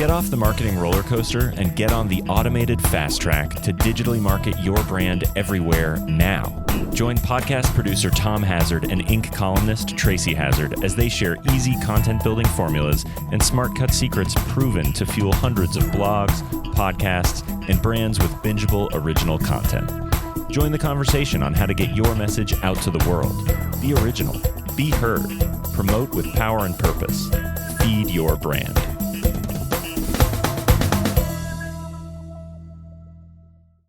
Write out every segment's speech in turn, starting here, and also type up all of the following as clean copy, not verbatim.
Get off the marketing roller coaster and get on the automated fast track to digitally market your brand everywhere now. Join podcast producer Tom Hazard and Inc. columnist Tracy Hazard as they share easy content building formulas and smart cut secrets proven to fuel hundreds of blogs, podcasts, and brands with bingeable original content. Join the conversation on how to get your message out to the world. Be original. Be heard. Promote with power and purpose. Feed your brand.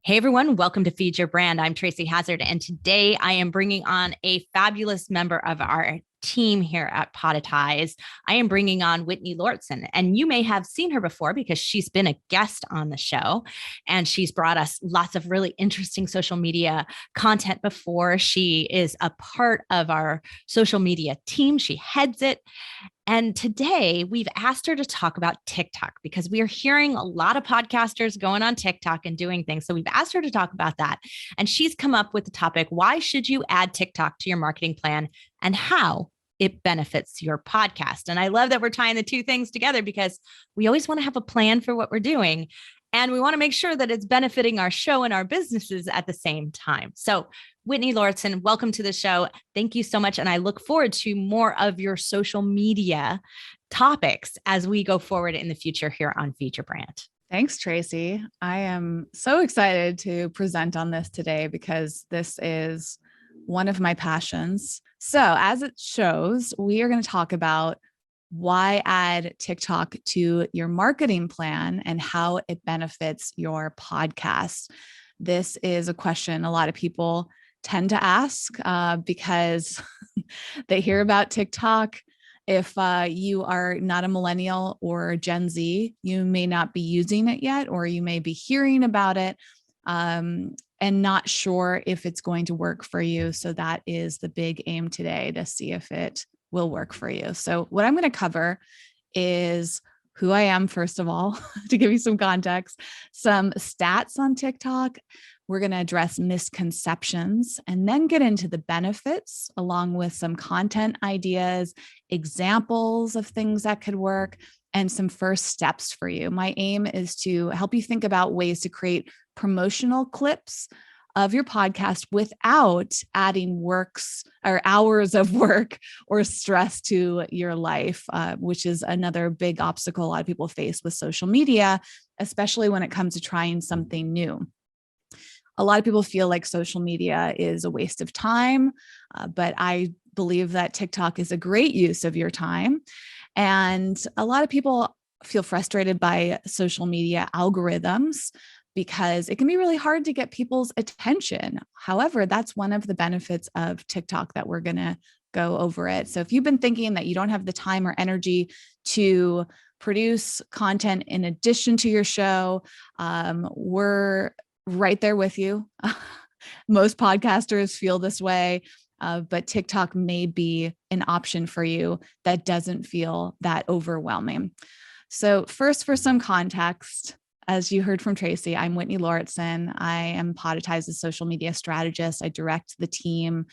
Hey everyone, welcome to Feed Your Brand. I'm Tracy Hazard, and today I am bringing on a fabulous member of our team here at Podetize. I am bringing on Whitney Lortzen, and you may have seen her before because she's been a guest on the show, and she's brought us lots of really interesting social media content before. She is a part of our social media team. She heads it. And today we've asked her to talk about TikTok because we are hearing a lot of podcasters going on TikTok and doing things. So we've asked her to talk about that. And she's come up with the topic, why should you add TikTok to your marketing plan and how it benefits your podcast? And I love that we're tying the two things together because we always want to have a plan for what we're doing. And we want to make sure that it's benefiting our show and our businesses at the same time. So Whitney Lortzen, welcome to the show. Thank you so much. And I look forward to more of your social media topics as we go forward in the future here on Feed Your Brand. Thanks, Tracy. I am so excited to present on this today because this is one of my passions. So as it shows, we are going to talk about why add TikTok to your marketing plan and how it benefits your podcast. This is a question a lot of people tend to ask because they hear about TikTok. If you are not a millennial or Gen Z, you may not be using it yet, or you may be hearing about it and not sure if it's going to work for you. So that is the big aim today, to see if it will work for you. So what I'm going to cover is who I am, first of all, to give you some context, some stats on TikTok. We're going to address misconceptions and then get into the benefits along with some content ideas, examples of things that could work, and some first steps for you. My aim is to help you think about ways to create promotional clips of your podcast without adding works or hours of work or stress to your life, which is another big obstacle a lot of people face with social media, especially when it comes to trying something new. A lot of people feel like social media is a waste of time, but I believe that TikTok is a great use of your time. And a lot of people feel frustrated by social media algorithms because it can be really hard to get people's attention. However, that's one of the benefits of TikTok that we're going to go over it. So if you've been thinking that you don't have the time or energy to produce content in addition to your show, we're right there with you. Most podcasters feel this way, but TikTok may be an option for you that doesn't feel that overwhelming. So first, for some context, as you heard from Tracy, I'm Whitney Lortzen. I am Podetize's social media strategist. I direct the team.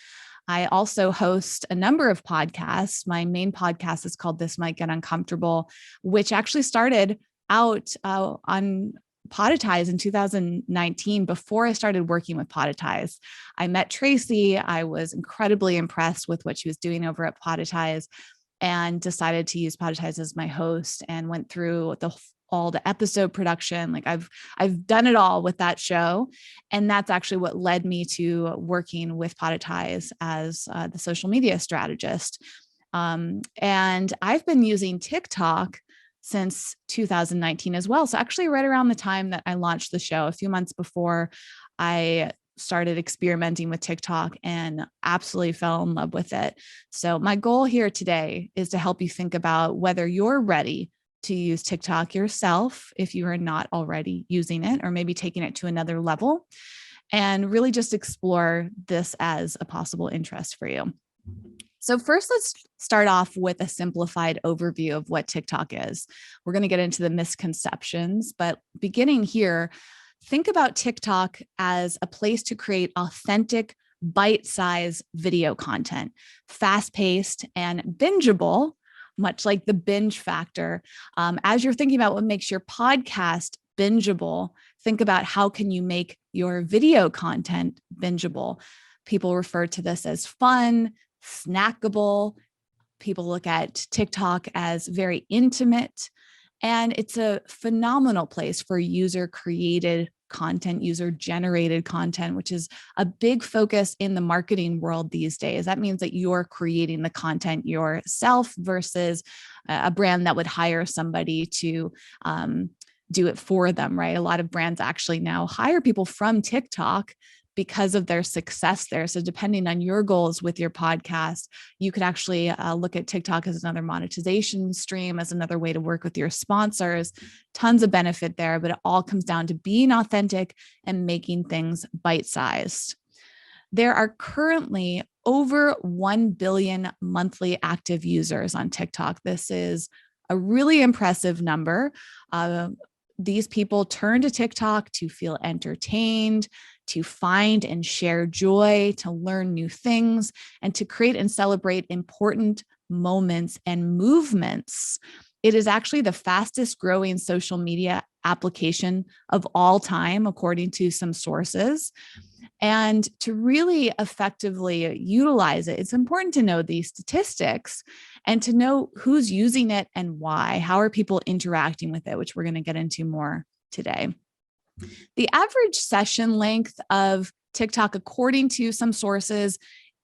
I also host a number of podcasts. My main podcast is called This Might Get Uncomfortable, which actually started out on Podetize in 2019 before I started working with Podetize. I met Tracy. I was incredibly impressed with what she was doing over at Podetize and decided to use Podetize as my host and went through all the episode production. Like I've done it all with that show. And that's actually what led me to working with Podetize as the social media strategist. And I've been using TikTok since 2019 as well. So actually right around the time that I launched the show, a few months before, I started experimenting with TikTok and absolutely fell in love with it. So my goal here today is to help you think about whether you're ready to use TikTok yourself, if you are not already using it, or maybe taking it to another level, and really just explore this as a possible interest for you. So first, let's start off with a simplified overview of what TikTok is. We're going to get into the misconceptions, but beginning here, think about TikTok as a place to create authentic, bite-sized video content, fast-paced and bingeable, much like the binge factor. As you're thinking about what makes your podcast bingeable, think about how can you make your video content bingeable. People refer to this as fun, snackable. People look at TikTok as very intimate, and it's a phenomenal place for user created content, user generated content, which is a big focus in the marketing world these days. That means that you're creating the content yourself versus a brand that would hire somebody to do it for them, right? A lot of brands actually now hire people from TikTok because of their success there. So depending on your goals with your podcast, you could actually look at TikTok as another monetization stream, as another way to work with your sponsors. Tons of benefit there, but it all comes down to being authentic and making things bite-sized. There are currently over 1 billion monthly active users on TikTok. This is a really impressive number. These people turn to TikTok to feel entertained, to find and share joy, to learn new things, and to create and celebrate important moments and movements. It is actually the fastest growing social media application of all time, according to some sources. And to really effectively utilize it, it's important to know these statistics and to know who's using it and why. How are people interacting with it, which we're going to get into more today. The average session length of TikTok, according to some sources,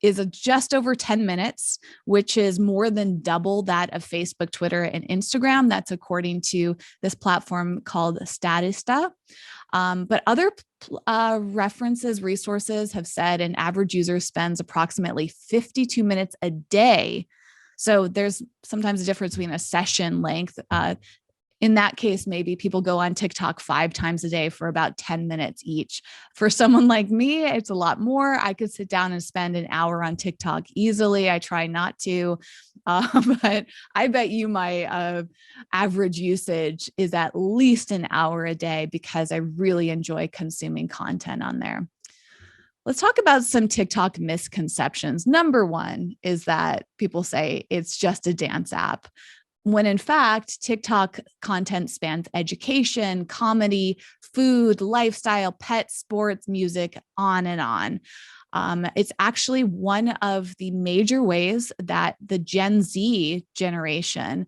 is just over 10 minutes, which is more than double that of Facebook, Twitter, and Instagram. That's according to this platform called Statista. But other resources have said an average user spends approximately 52 minutes a day. So there's sometimes a difference between a session length. In that case, maybe people go on TikTok 5 times a day for about 10 minutes each. For someone like me, it's a lot more. I could sit down and spend an hour on TikTok easily. I try not to, but I bet you my average usage is at least an hour a day because I really enjoy consuming content on there. Let's talk about some TikTok misconceptions. Number one is that people say it's just a dance app, when in fact, TikTok content spans education, comedy, food, lifestyle, pet, sports, music, on and on. It's actually one of the major ways that the Gen Z generation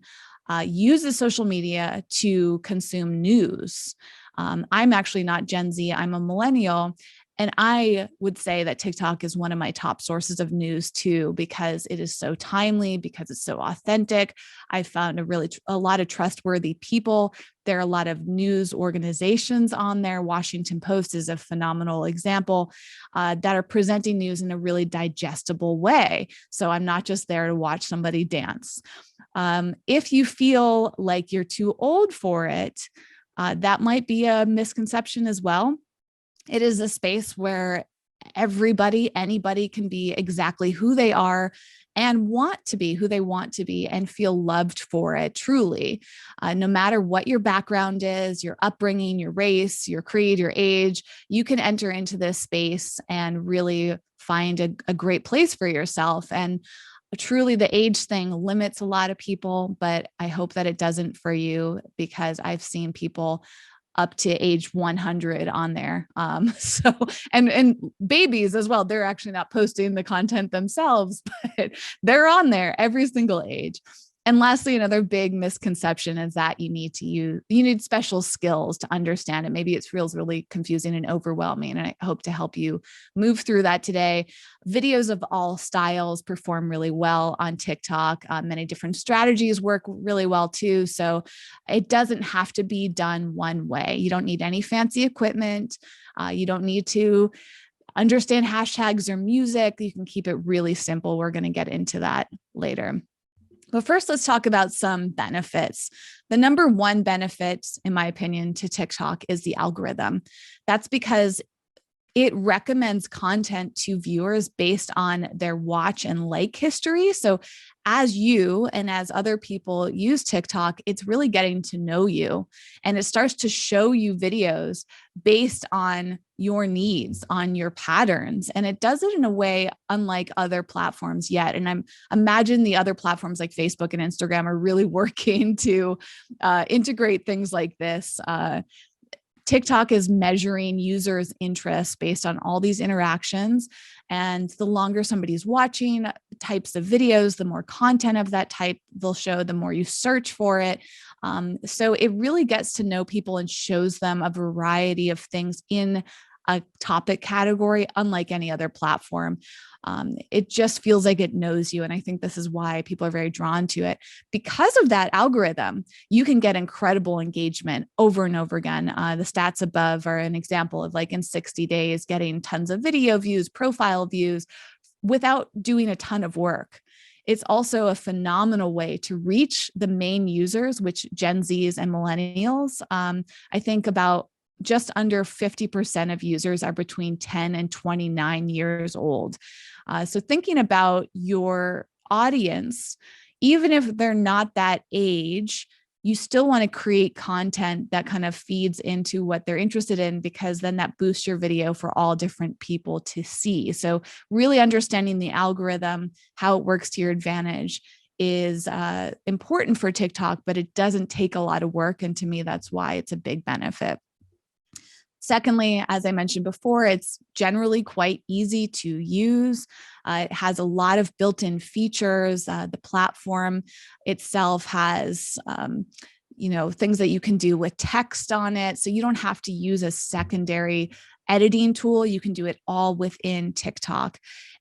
uses social media to consume news. I'm actually not Gen Z, I'm a millennial. And I would say that TikTok is one of my top sources of news too, because it is so timely, because it's so authentic. I found a lot of trustworthy people. There are a lot of news organizations on there. Washington Post is a phenomenal example that are presenting news in a really digestible way. So I'm not just there to watch somebody dance. If you feel like you're too old for it, that might be a misconception as well. It is a space where anybody can be exactly who they are and want to be who they want to be and feel loved for it, truly. No matter what your background is, your upbringing, your race, your creed, your age, you can enter into this space and really find a great place for yourself. And truly, the age thing limits a lot of people, but I hope that it doesn't for you, because I've seen people up to age 100 on there. And babies as well. They're actually not posting the content themselves, but they're on there every single age. And lastly, another big misconception is that you need special skills to understand it. Maybe it feels really confusing and overwhelming, and I hope to help you move through that today. Videos of all styles perform really well on TikTok. Many different strategies work really well too. So it doesn't have to be done one way. You don't need any fancy equipment. You don't need to understand hashtags or music. You can keep it really simple. We're going to get into that later. But first, let's talk about some benefits. The number one benefit, in my opinion, to TikTok is the algorithm. That's because it recommends content to viewers based on their watch and like history. So as you and as other people use TikTok, it's really getting to know you, and it starts to show you videos based on your needs, on your patterns. And it does it in a way unlike other platforms yet. And I'm imagine the other platforms like Facebook and Instagram are really working to integrate things like this. TikTok is measuring users' interests based on all these interactions. And the longer somebody's watching types of videos, the more content of that type they'll show, the more you search for it. So it really gets to know people and shows them a variety of things in a topic category, unlike any other platform. It just feels like it knows you. And I think this is why people are very drawn to it. Because of that algorithm, you can get incredible engagement over and over again. The stats above are an example of like in 60 days, getting tons of video views, profile views without doing a ton of work. It's also a phenomenal way to reach the main users, which Gen Zs and millennials. I think about just under 50% of users are between 10 and 29 years old. So thinking about your audience, even if they're not that age, you still want to create content that kind of feeds into what they're interested in, because then that boosts your video for all different people to see. So really understanding the algorithm, how it works to your advantage is important for TikTok, but it doesn't take a lot of work. And to me, that's why it's a big benefit. Secondly, as I mentioned before, it's generally quite easy to use. It has a lot of built-in features. The platform itself has things that you can do with text on it. So you don't have to use a secondary editing tool. You can do it all within TikTok.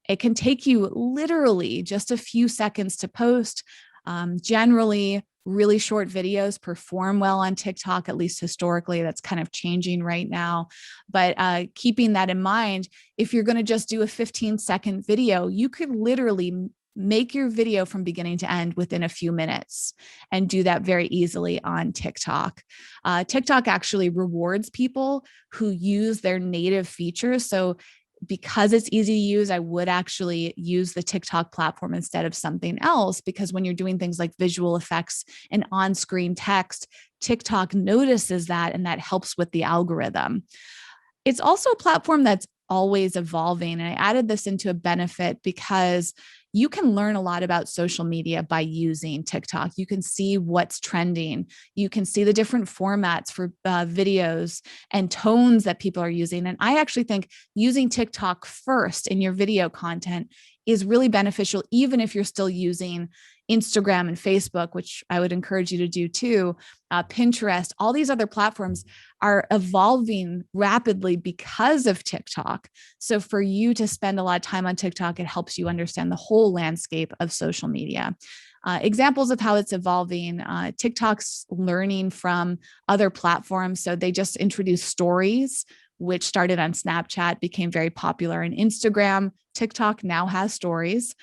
It can take you literally just a few seconds to post. Generally, really short videos perform well on TikTok, at least historically. That's kind of changing right now. But keeping that in mind, if you're going to just do a 15-second video, you could literally make your video from beginning to end within a few minutes and do that very easily on TikTok. TikTok actually rewards people who use their native features. So because it's easy to use, I would actually use the TikTok platform instead of something else, because when you're doing things like visual effects and on-screen text, TikTok notices that, and that helps with the algorithm. It's also a platform that's always evolving. And I added this into a benefit because you can learn a lot about social media by using TikTok. You can see what's trending. You can see the different formats for videos and tones that people are using. And I actually think using TikTok first in your video content is really beneficial, even if you're still using Instagram and Facebook, which I would encourage you to do too. Pinterest, all these other platforms are evolving rapidly because of TikTok. So for you to spend a lot of time on TikTok, it helps you understand the whole landscape of social media. Examples of how it's evolving, TikTok's learning from other platforms. So they just introduced stories, which started on Snapchat, became very popular in Instagram. TikTok now has stories.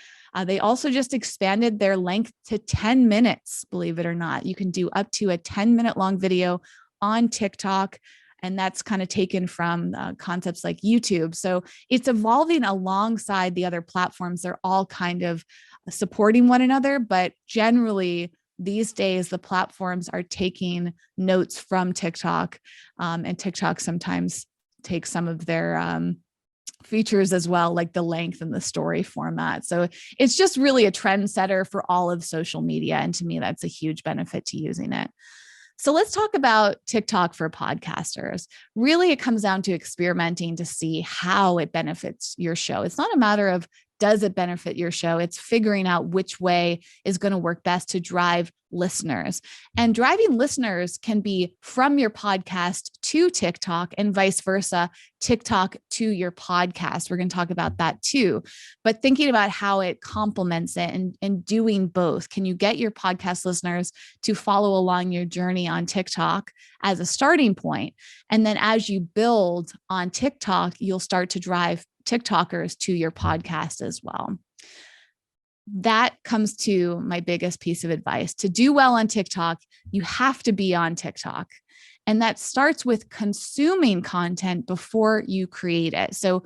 They also just expanded their length to 10 minutes, believe it or not. You can do up to a 10-minute long video on TikTok. And that's kind of taken from concepts like YouTube. So it's evolving alongside the other platforms. They're all kind of supporting one another, but generally these days, the platforms are taking notes from TikTok, and TikTok sometimes takes some of their features as well, like the length and the story format. So it's just really a trendsetter for all of social media. And to me, that's a huge benefit to using it. So let's talk about TikTok for podcasters. Really, it comes down to experimenting to see how it benefits your show. It's not a matter of does it benefit your show? It's figuring out which way is going to work best to drive listeners. And driving listeners can be from your podcast to TikTok and vice versa, TikTok to your podcast. We're going to talk about that too. But thinking about how it complements it and doing both. Can you get your podcast listeners to follow along your journey on TikTok as a starting point? And then as you build on TikTok, you'll start to drive TikTokers to your podcast as well. That comes to my biggest piece of advice. To do well on TikTok, you have to be on TikTok. And that starts with consuming content before you create it. So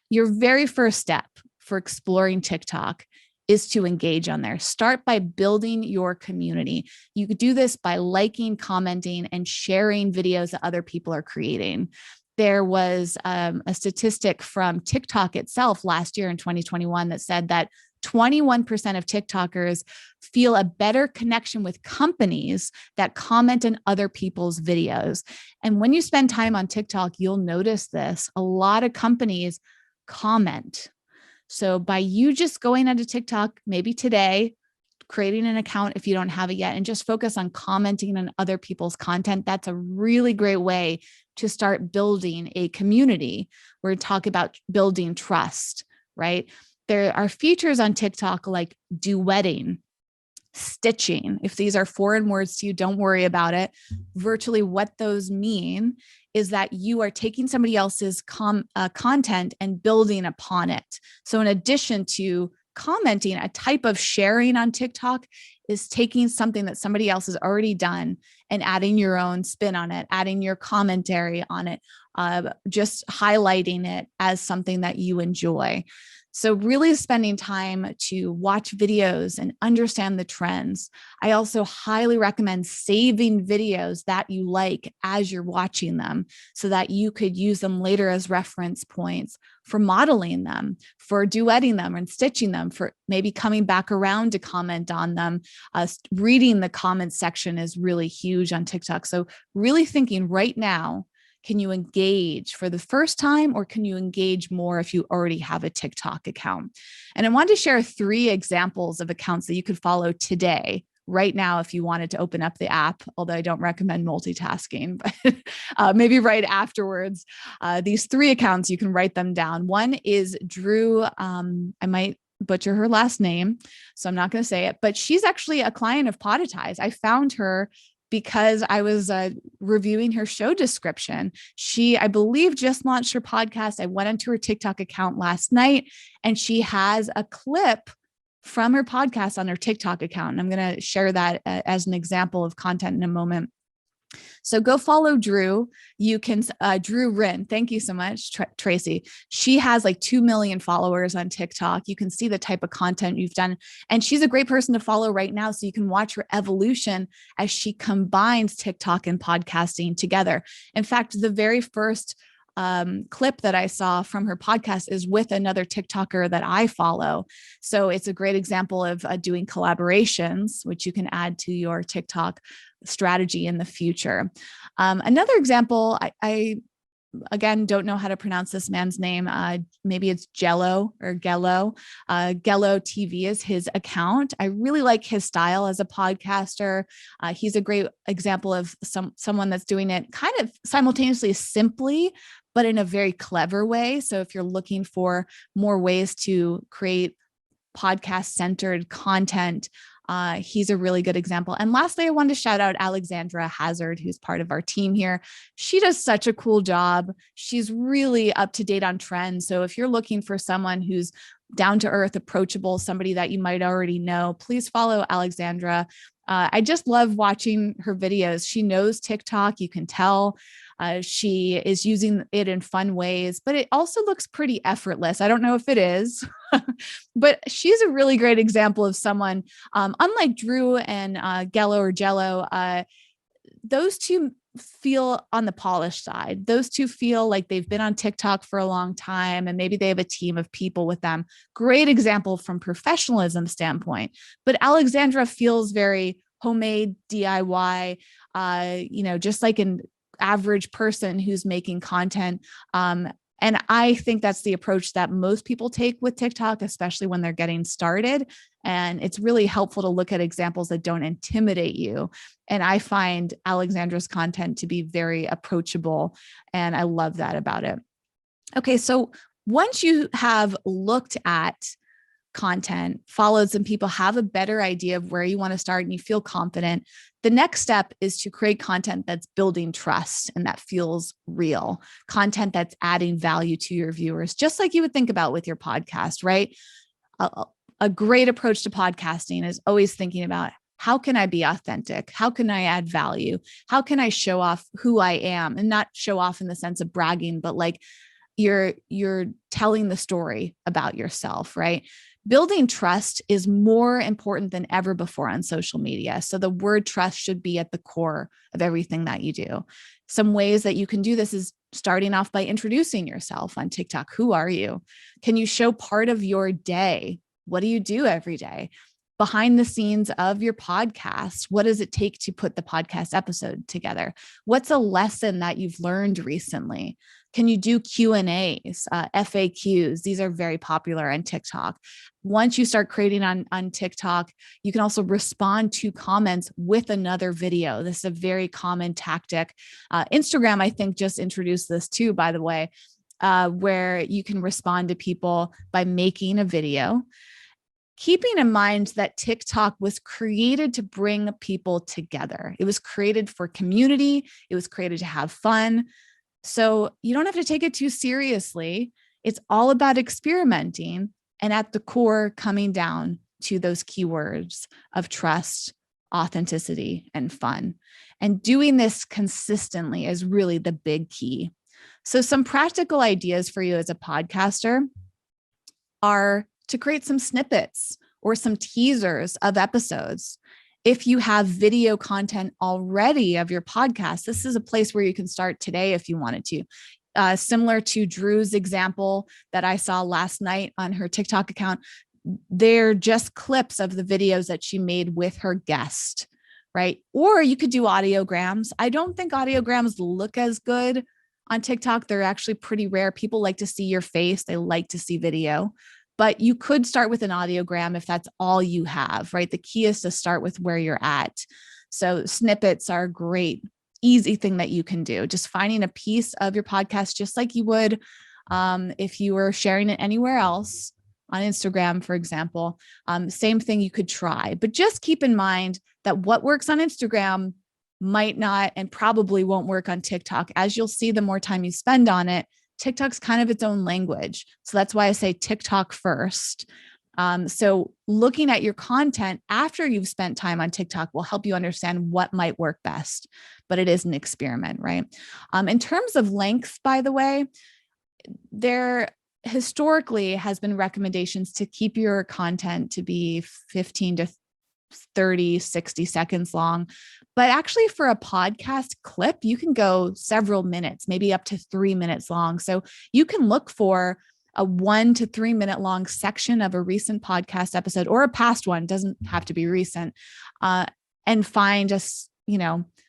your very first step for exploring TikTok is to engage on there. Start by building your community. You could do this by liking, commenting, and sharing videos that other people are creating. There was a statistic from TikTok itself last year in 2021 that said that 21% of TikTokers feel a better connection with companies that comment on other people's videos. And when you spend time on TikTok, you'll notice this. A lot of companies comment. So by you just going onto TikTok, maybe today, creating an account if you don't have it yet, and just focus on commenting on other people's content, that's a really great way to start building a community. We're talking about building trust, right? There are features on TikTok like duetting, stitching. If these are foreign words to you, don't worry about it. Virtually what those mean is that you are taking somebody else's content and building upon it. So in addition to commenting, a type of sharing on TikTok is taking something that somebody else has already done and adding your own spin on it, adding your commentary on it, just highlighting it as something that you enjoy. So really spending time to watch videos and understand the trends. I also highly recommend saving videos that you like as you're watching them so that you could use them later as reference points for modeling them, for duetting them and stitching them, for maybe coming back around to comment on them. Reading the comment section is really huge on TikTok. So really thinking right now, can you engage for the first time, or can you engage more if you already have a TikTok account? And I wanted to share 3 examples of accounts that you could follow today, right now, if you wanted to open up the app, although I don't recommend multitasking, but maybe right afterwards. These 3 accounts, you can write them down. One is Drew. I might butcher her last name, so I'm not going to say it, but she's actually a client of Podetize. I found her because I was reviewing her show description. She, I believe, just launched her podcast. I went into her TikTok account last night, and she has a clip from her podcast on her TikTok account. And I'm going to share that as an example of content in a moment. So go follow Drew. You can, Drew Rin. Thank you so much, Tracy. She has like 2 million followers on TikTok. You can see the type of content you've done. And she's a great person to follow right now. So you can watch her evolution as she combines TikTok and podcasting together. In fact, the very first clip that I saw from her podcast is with another TikToker that I follow. So it's a great example of doing collaborations, which you can add to your TikTok strategy in the future. Another example, I again, don't know how to pronounce this man's name. Maybe it's Jello or Gello. Gello TV is his account. I really like his style as a podcaster. He's a great example of someone that's doing it kind of simultaneously simply, but in a very clever way. So if you're looking for more ways to create podcast-centered content, he's a really good example. And lastly, I wanted to shout out Alexandra Hazard, who's part of our team here. She does such a cool job. She's really up to date on trends. So if you're looking for someone who's down to earth, approachable, somebody that you might already know, please follow Alexandra. I just love watching her videos. She knows TikTok, you can tell. She is using it in fun ways, but it also looks pretty effortless. I don't know if it is, but she's a really great example of someone, unlike Drew and Gello or Jello, those two feel on the polished side. Those two feel like they've been on TikTok for a long time, and maybe they have a team of people with them. Great example from professionalism standpoint. But Alexandra feels very homemade, DIY, just like an average person who's making content. And I think that's the approach that most people take with TikTok, especially when they're getting started. And it's really helpful to look at examples that don't intimidate you. And I find Alexandra's content to be very approachable, and I love that about it. Okay, so once you have looked at content, followed some people, have a better idea of where you want to start, and you feel confident, the next step is to create content that's building trust and that feels real, content that's adding value to your viewers, just like you would think about with your podcast, right? A great approach to podcasting is always thinking about, how can I be authentic? How can I add value? How can I show off who I am? And not show off in the sense of bragging, but like you're telling the story about yourself, right? Building trust is more important than ever before on social media. So the word trust should be at the core of everything that you do. Some ways that you can do this is starting off by introducing yourself on TikTok. Who are you? Can you show part of your day? What do you do every day? Behind the scenes of your podcast, what does it take to put the podcast episode together? What's a lesson that you've learned recently? Can you do Q&As, FAQs? These are very popular on TikTok. Once you start creating on TikTok, you can also respond to comments with another video. This is a very common tactic. Instagram, I think, just introduced this too, by the way, where you can respond to people by making a video. Keeping in mind that TikTok was created to bring people together. It was created for community. It was created to have fun. So you don't have to take it too seriously. It's all about experimenting and at the core coming down to those keywords of trust, authenticity, and fun. And doing this consistently is really the big key. So some practical ideas for you as a podcaster are to create some snippets or some teasers of episodes. If you have video content already of your podcast, this is a place where you can start today if you wanted to. Similar to Drew's example that I saw last night on her TikTok account, they're just clips of the videos that she made with her guest, right? Or you could do audiograms. I don't think audiograms look as good on TikTok. They're actually pretty rare. People like to see your face. They like to see video. But you could start with an audiogram if that's all you have, right? The key is to start with where you're at. So snippets are a great, easy thing that you can do. Just finding a piece of your podcast, just like you would if you were sharing it anywhere else on Instagram, for example. Same thing you could try, but just keep in mind that what works on Instagram might not and probably won't work on TikTok. As you'll see, the more time you spend on it, TikTok's kind of its own language. So that's why I say TikTok first. So looking at your content after you've spent time on TikTok will help you understand what might work best, but it is an experiment, right? In terms of length, by the way, there historically has been recommendations to keep your content to be 15 to 30, 60 seconds long. But actually for a podcast clip, you can go several minutes, maybe up to 3 minutes long. So you can look for a 1 to 3 minute long section of a recent podcast episode or a past one, doesn't have to be recent, and find just,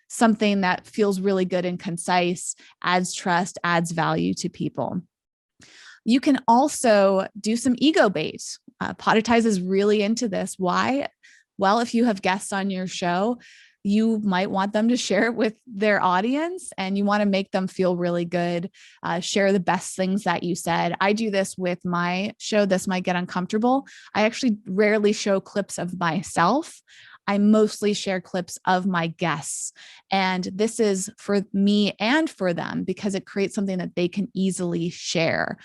something that feels really good and concise, adds trust, adds value to people. You can also do some ego bait. Podetize is really into this. Why? Well, if you have guests on your show, you might want them to share it with their audience and you want to make them feel really good. Share the best things that you said. I do this with my show. This might get uncomfortable. I actually rarely show clips of myself. I mostly share clips of my guests. And this is for me and for them because it creates something that they can easily share.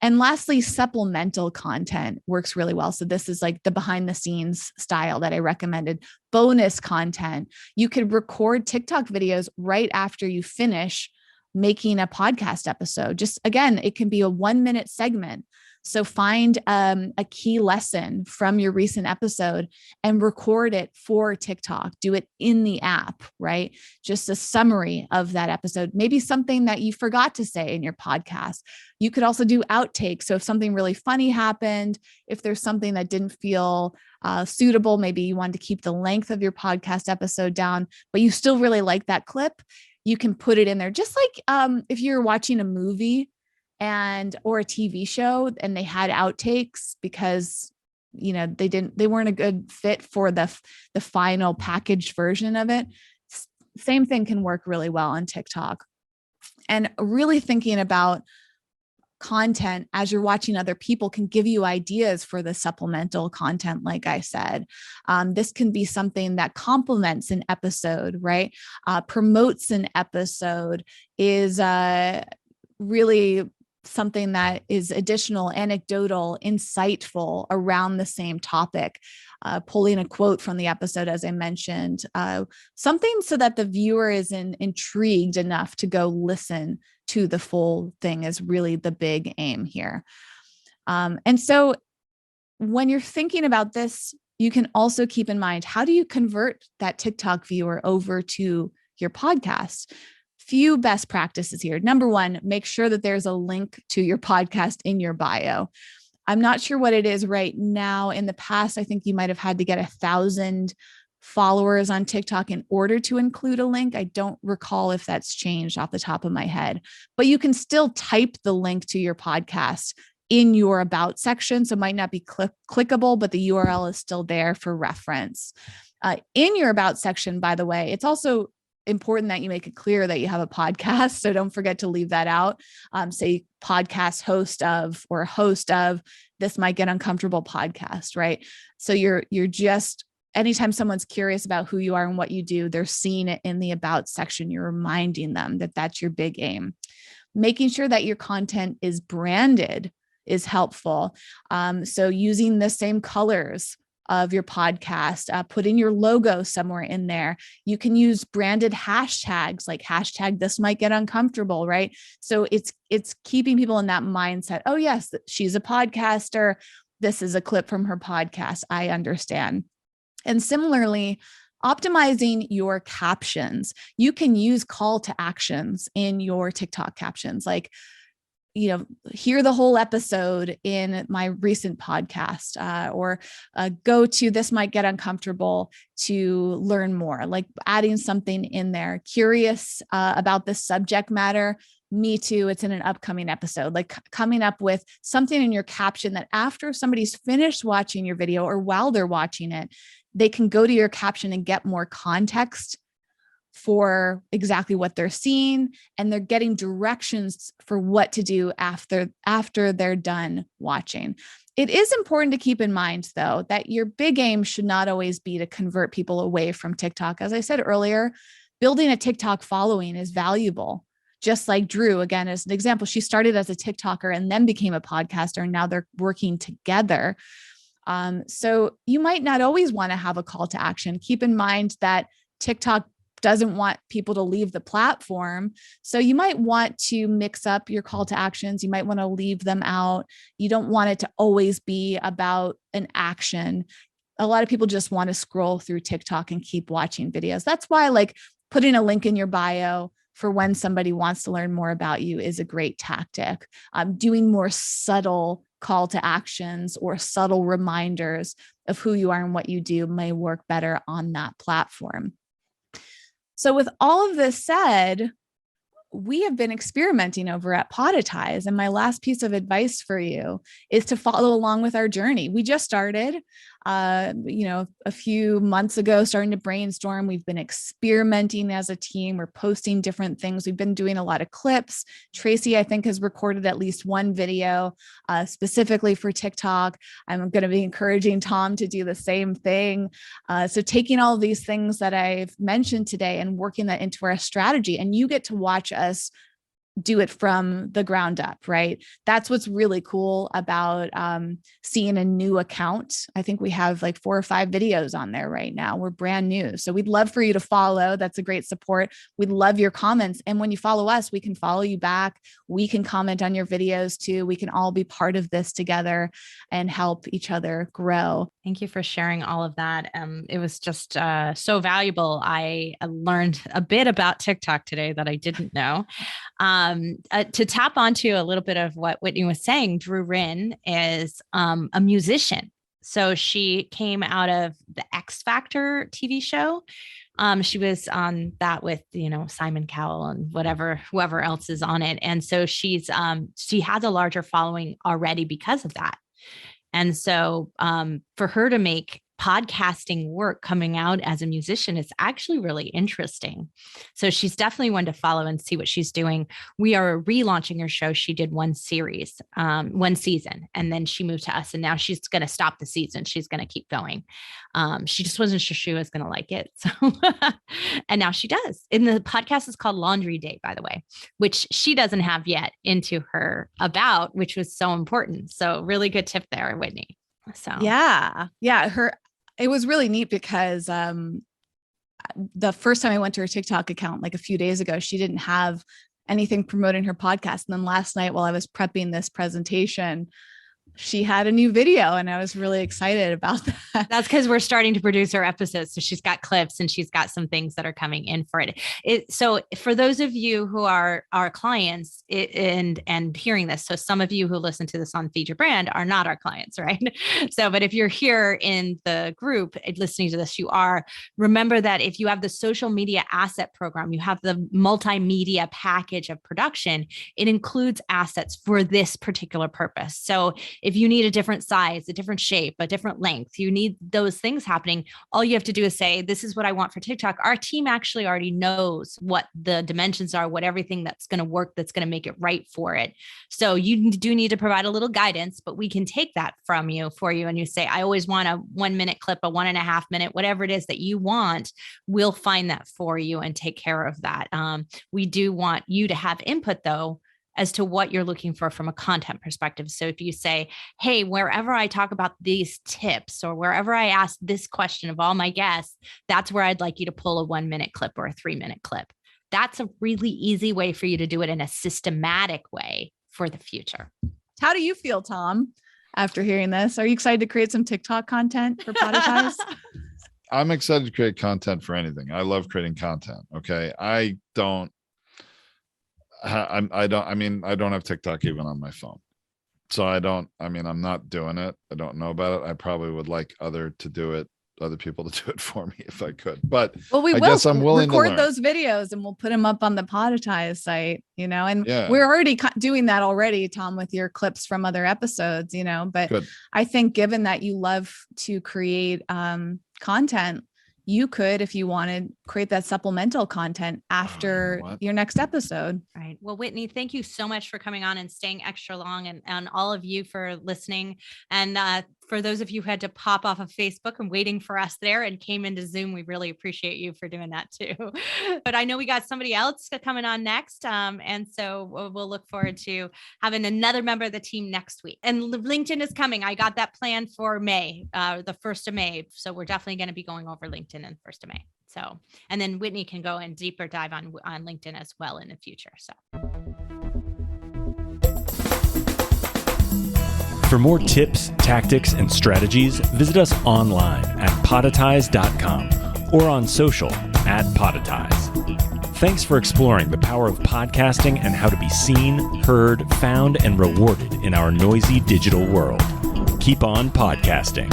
And lastly, supplemental content works really well. So this is like the behind the scenes style that I recommended. Bonus content. You could record TikTok videos right after you finish making a podcast episode. Just again, it can be a 1 minute segment. So find a key lesson from your recent episode and record it for TikTok. Do it in the app, right? Just a summary of that episode, maybe something that you forgot to say in your podcast. You could also do outtakes. So if something really funny happened, if there's something that didn't feel suitable, maybe you wanted to keep the length of your podcast episode down, but you still really like that clip, you can put it in there. Just like if you're watching a movie or a TV show and they had outtakes because they weren't a good fit for the final packaged version of it. Same thing can work really well on TikTok. And really thinking about content as you're watching other people can give you ideas for the supplemental content. Like I said, this can be something that complements an episode, right? Promotes an episode, is really something that is additional, anecdotal, insightful around the same topic. Pulling a quote from the episode, as I mentioned, something so that the viewer is intrigued enough to go listen to the full thing is really the big aim here. And so when you're thinking about this, you can also keep in mind, how do you convert that TikTok viewer over to your podcast? Few best practices here. Number one, make sure that there's a link to your podcast in your bio. I'm not sure what it is right now. In the past, I think you might have had to get 1,000 followers on TikTok in order to include a link. I don't recall if that's changed off the top of my head, but you can still type the link to your podcast in your about section. So it might not be clickable, but the URL is still there for reference. In your about section, by the way, it's also important that you make it clear that you have a podcast. So don't forget to leave that out. Say podcast host of, or host of This Might Get Uncomfortable podcast, right? So you're just, anytime someone's curious about who you are and what you do, they're seeing it in the about section. You're reminding them that that's your big aim. Making sure that your content is branded is helpful. So using the same colors of your podcast, putting your logo somewhere in there. You can use branded hashtags like hashtag This Might Get Uncomfortable, right? So it's keeping people in that mindset. Oh yes, she's a podcaster. This is a clip from her podcast. I understand. And similarly, optimizing your captions. You can use call to actions in your TikTok captions, like, hear the whole episode in my recent podcast, or go to This Might Get Uncomfortable to learn more, like adding something in there. Curious about this subject matter. Me too. It's in an upcoming episode, like coming up with something in your caption that after somebody's finished watching your video or while they're watching it, they can go to your caption and get more context for exactly what they're seeing, and they're getting directions for what to do after they're done watching. It is important to keep in mind, though, that your big aim should not always be to convert people away from TikTok. As I said earlier, building a TikTok following is valuable. Just like Drew, again, as an example, she started as a TikToker and then became a podcaster, and now they're working together. So you might not always want to have a call to action. Keep in mind that TikTok doesn't want people to leave the platform. So you might want to mix up your call to actions. You might want to leave them out. You don't want it to always be about an action. A lot of people just want to scroll through TikTok and keep watching videos. That's why, like, putting a link in your bio for when somebody wants to learn more about you is a great tactic. Doing more subtle call to actions or subtle reminders of who you are and what you do may work better on that platform. So with all of this said, we have been experimenting over at Podetize, and my last piece of advice for you is to follow along with our journey. We just started, a few months ago, starting to brainstorm. We've been experimenting as a team. We're posting different things. We've been doing a lot of clips. Tracy, I think, has recorded at least one video specifically for TikTok. I'm going to be encouraging Tom to do the same thing. So taking all of these things that I've mentioned today and working that into our strategy, and you get to watch us do it from the ground up, right? That's what's really cool about seeing a new account. I think we have like 4 or 5 videos on there right now. We're brand new. So we'd love for you to follow. That's a great support. We'd love your comments. And when you follow us, we can follow you back. We can comment on your videos too. We can all be part of this together and help each other grow. Thank you for sharing all of that. It was just so valuable. I learned a bit about TikTok today that I didn't know. To tap onto a little bit of what Whitney was saying, Drew Rinn is a musician. So she came out of the X Factor TV show. She was on that with, Simon Cowell and whoever else is on it. And so she has a larger following already because of that. And so for her to make podcasting work coming out as a musician is actually really interesting. So she's definitely one to follow and see what she's doing. We are relaunching her show. She did one season, and then she moved to us, and now she's going to stop the season. She's going to keep going. She just wasn't sure she was going to like it. So, and now she does. And the podcast is called Laundry Day, by the way, which she doesn't have yet into her about, which was so important. So really good tip there, Whitney. So yeah. It was really neat because the first time I went to her TikTok account, like a few days ago, she didn't have anything promoting her podcast. And then last night, while I was prepping this presentation, she had a new video and I was really excited about that. That's because we're starting to produce our episodes. So she's got clips and she's got some things that are coming in for it. So for those of you who are our clients and hearing this, so some of you who listen to this on Feed Your Brand are not our clients, right? So, but if you're here in the group listening to this, you are. Remember that if you have the social media asset program, you have the multimedia package of production, it includes assets for this particular purpose. So if you need a different size, a different shape, a different length, you need those things happening. All you have to do is say, this is what I want for TikTok. Our team actually already knows what the dimensions are, what everything that's going to work, that's going to make it right for it. So you do need to provide a little guidance, but we can take that from you for you. And you say, I always want a 1 minute clip, a 1.5 minute, whatever it is that you want. We'll find that for you and take care of that. We do want you to have input though, as to what you're looking for from a content perspective. So if you say, hey, wherever I talk about these tips or wherever I ask this question of all my guests, that's where I'd like you to pull a 1 minute clip or a 3 minute clip. That's a really easy way for you to do it in a systematic way for the future. How do you feel, Tom, after hearing this? Are you excited to create some TikTok content for Podetize? I'm excited to create content for anything. I love creating content. Okay. I don't have TikTok even on my phone. So I'm not doing it. I don't know about it. I probably would like other people to do it for me if I could, but we guess I'm willing to record learn those videos and we'll put them up on the Podetize site, and yeah. We're already doing that already, Tom, with your clips from other episodes, but Good. I think given that you love to create content, you could, if you wanted, create that supplemental content after your next episode. Right. Well, Whitney, thank you so much for coming on and staying extra long, and all of you for listening. And for those of you who had to pop off of Facebook and waiting for us there and came into Zoom, we really appreciate you for doing that too. But I know we got somebody else coming on next. And so we'll look forward to having another member of the team next week. And LinkedIn is coming. I got that planned for May, the 1st of May. So we're definitely going to be going over LinkedIn in 1st of May. So, and then Whitney can go in deeper dive on LinkedIn as well in the future. So. For more tips, tactics, and strategies, visit us online at podetize.com or on social at Podetize. Thanks for exploring the power of podcasting and how to be seen, heard, found, and rewarded in our noisy digital world. Keep on podcasting.